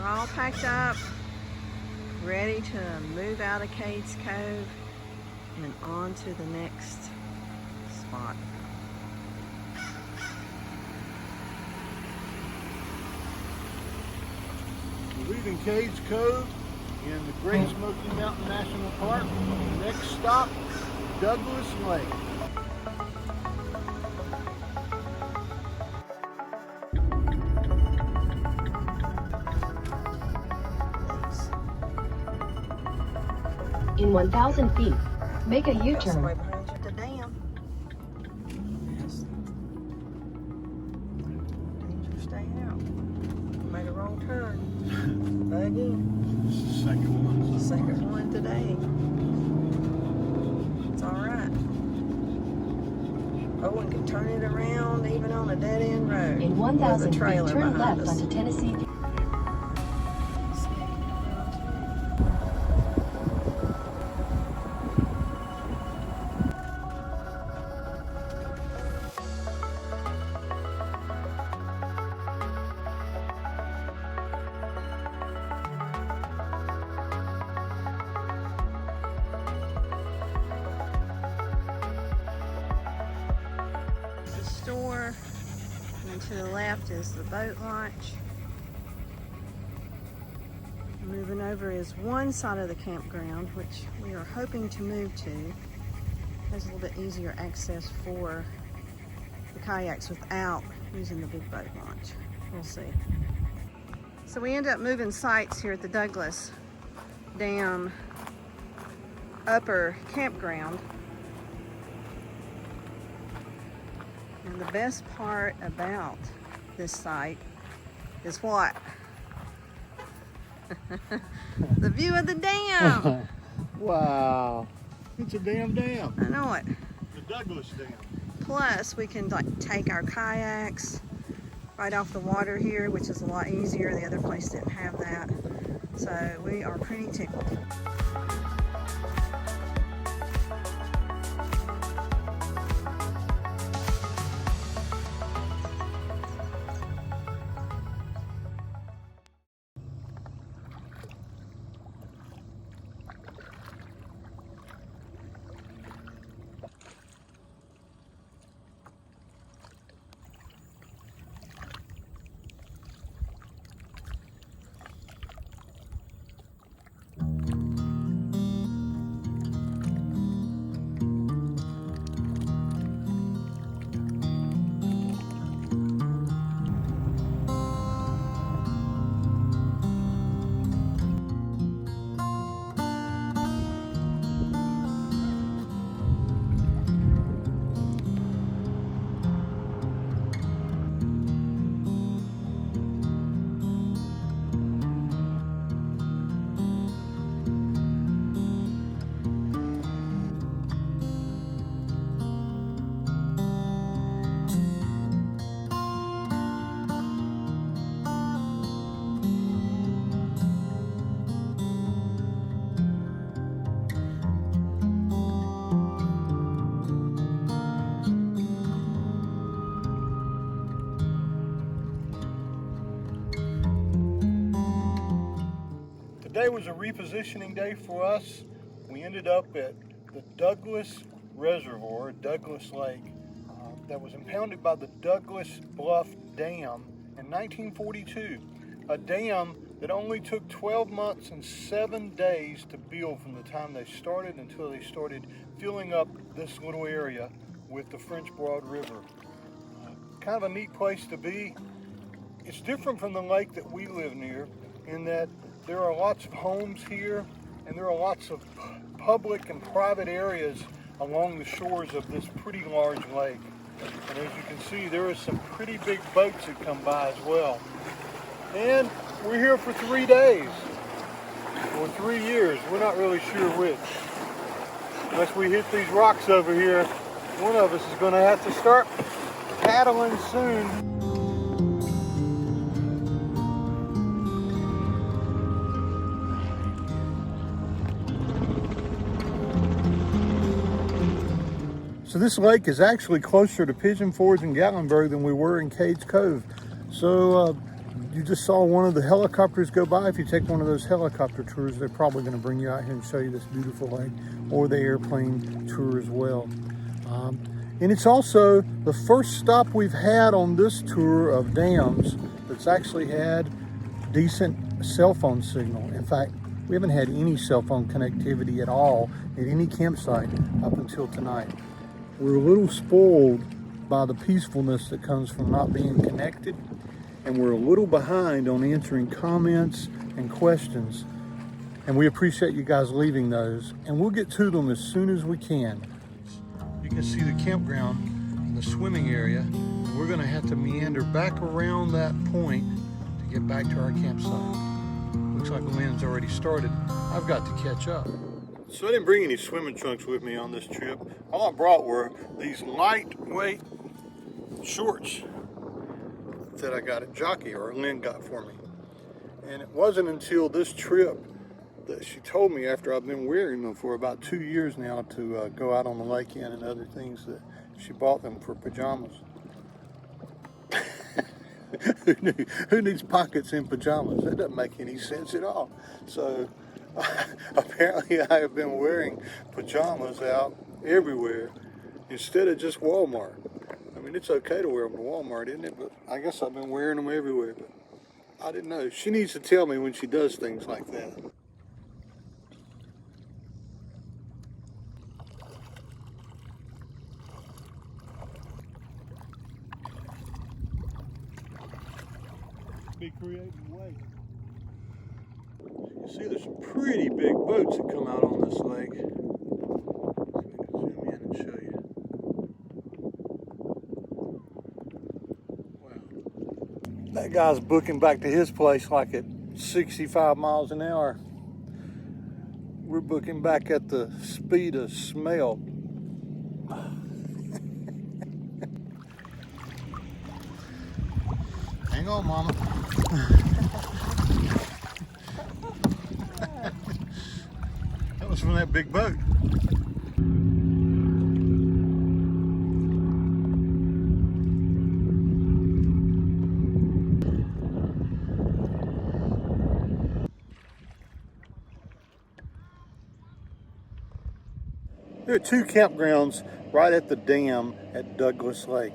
We're all packed up, ready to move out of Cades Cove and on to the next spot. We're leaving Cades Cove in the Great Smoky Mountain National Park. Next stop, Douglas Lake. In 1,000 feet, make a U-turn. Right behind you, the dam. Yes. Danger, stay out. Made a wrong turn. Again. This is the second one. Second one today. It's all right. Owen can turn it around even on a dead end road. In 1,000 feet, trailer turn behind left us. onto Tennessee. Store, and to the left is the boat launch. Moving over is one side of the campground, which we are hoping to move to. Has a little bit easier access for the kayaks without using the big boat launch. We'll see. So we end up moving sites here at the Douglas Dam upper campground. And the best part about this site is what? The view of the dam. Wow. It's a damn dam. I know it. The Douglas Dam. Plus, we can like take our kayaks right off the water here, which is a lot easier. The other place didn't have that. So we are pretty tickled. Today was a repositioning day for us. We ended up at the Douglas Reservoir, Douglas Lake, that was impounded by the Douglas Bluff Dam in 1942. A dam that only took 12 months and 7 days to build from the time they started until they started filling up this little area with the French Broad River. Kind of a neat place to be. It's different from the lake that we live near in that there are lots of homes here and there are lots of public and private areas along the shores of this pretty large lake. And as you can see, there are some pretty big boats that come by as well. And we're here for 3 days, or 3 years, we're not really sure which. Unless we hit these rocks over here, one of us is going to have to start paddling soon. So this lake is actually closer to Pigeon Forge and Gatlinburg than we were in Cades Cove. So You just saw one of the helicopters go by. If you take one of those helicopter tours, they're probably going to bring you out here and show you this beautiful lake, or the airplane tour as well. And it's also the first stop we've had on this tour of dams that's actually had decent cell phone signal. In fact, we haven't had any cell phone connectivity at all at any campsite up until tonight. We're a little spoiled by the peacefulness that comes from not being connected, and we're a little behind on answering comments and questions, and we appreciate you guys leaving those, and we'll get to them as soon as we can. You can see the campground and the swimming area. We're going to have to meander back around that point to get back to our campsite. Looks like Lynn's already started. I've got to catch up. So I didn't bring any swimming trunks with me on this trip. All I brought were these lightweight shorts that I got at Jockey, or Lynn got for me. And it wasn't until this trip that she told me, after I've been wearing them for about 2 years now, to go out on the lake in and other things, that she bought them for pajamas. Who needs pockets in pajamas? That doesn't make any sense at all. So apparently I have been wearing pajamas out everywhere instead of just Walmart. I mean, it's okay to wear them to Walmart, isn't it? But I guess I've been wearing them everywhere. But I didn't know. She needs to tell me when she does things like that. Be creative way. You see, there's some pretty big boats that come out on this lake. Zoom in and show you. Wow. That guy's booking back to his place like at 65 miles an hour. We're booking back at the speed of smell. Hang on, Mama. That was from that big boat. There are two campgrounds right at the dam at Douglas Lake.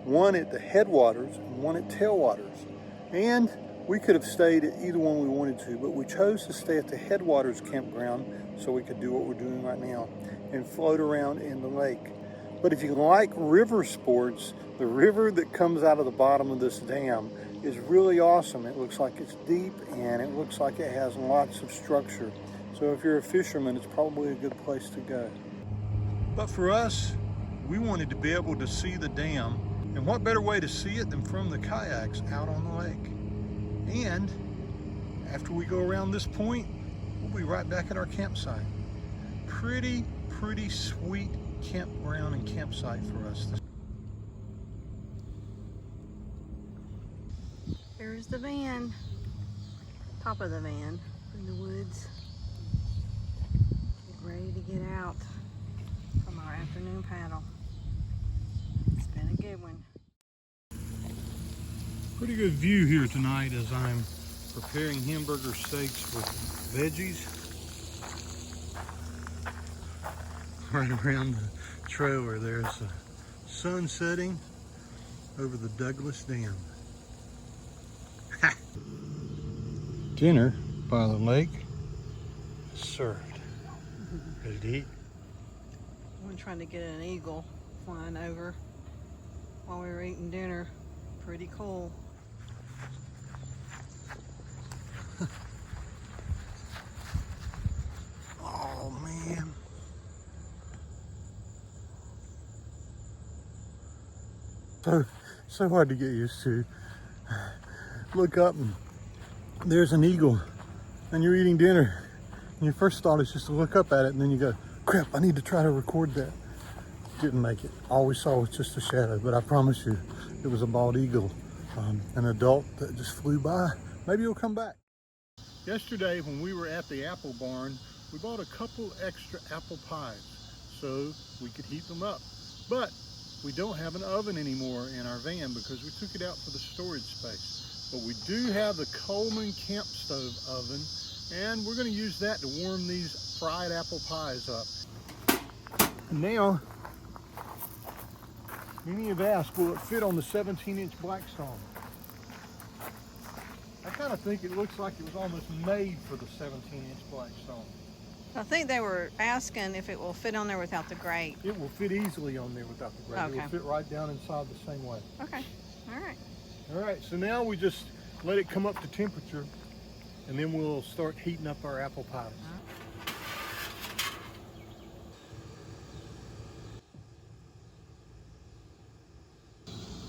One at the headwaters and one at tailwaters. And we could have stayed at either one we wanted to, but we chose to stay at the headwaters campground so we could do what we're doing right now and float around in the lake. But if you like river sports, the river that comes out of the bottom of this dam is really awesome. It looks like it's deep and it looks like it has lots of structure. So if you're a fisherman, it's probably a good place to go. But for us, we wanted to be able to see the dam. And what better way to see it than from the kayaks out on the lake? And after we go around this point, we'll be right back at our campsite. Pretty sweet campground and campsite for us. There's the van, top of the van in the woods. Get ready to get out from our afternoon paddle. It's been a good one. Pretty good view here tonight as I'm preparing hamburger steaks with veggies. Right around the trailer there's the sun setting over the Douglas Dam. Dinner by the lake is served. Ready to eat? We're trying to get an eagle flying over while we were eating dinner. Pretty cool. Oh man. So hard to get used to. Look up and there's an eagle and you're eating dinner. And your first thought is just to look up at it and then you go, crap, I need to try to record that. Didn't make it. All we saw was just a shadow, but I promise you it was a bald eagle, an adult that just flew by. Maybe he'll come back. Yesterday when we were at the apple barn, we bought a couple extra apple pies so we could heat them up. But we don't have an oven anymore in our van because we took it out for the storage space. but we do have the Coleman Camp Oven, and we're going to use that to warm these fried apple pies up. Now, many have asked, will it fit on the 17-inch Blackstone? I kind of think it looks like it was almost made for the 17-inch Blackstone. I think they were asking if it will fit on there without the grate. It will fit easily on there without the grate. Okay. It will fit right down inside the same way. Okay, all right. All right, so now we just let it come up to temperature, and then we'll start heating up our apple pies.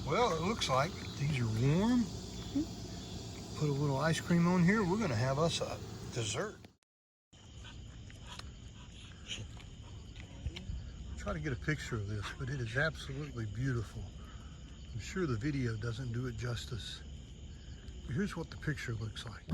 Well, it looks like these are warm. Put a little ice cream on here. We're going to have us a dessert. Try to get a picture of this, but it is absolutely beautiful. I'm sure the video doesn't do it justice. But here's what the picture looks like.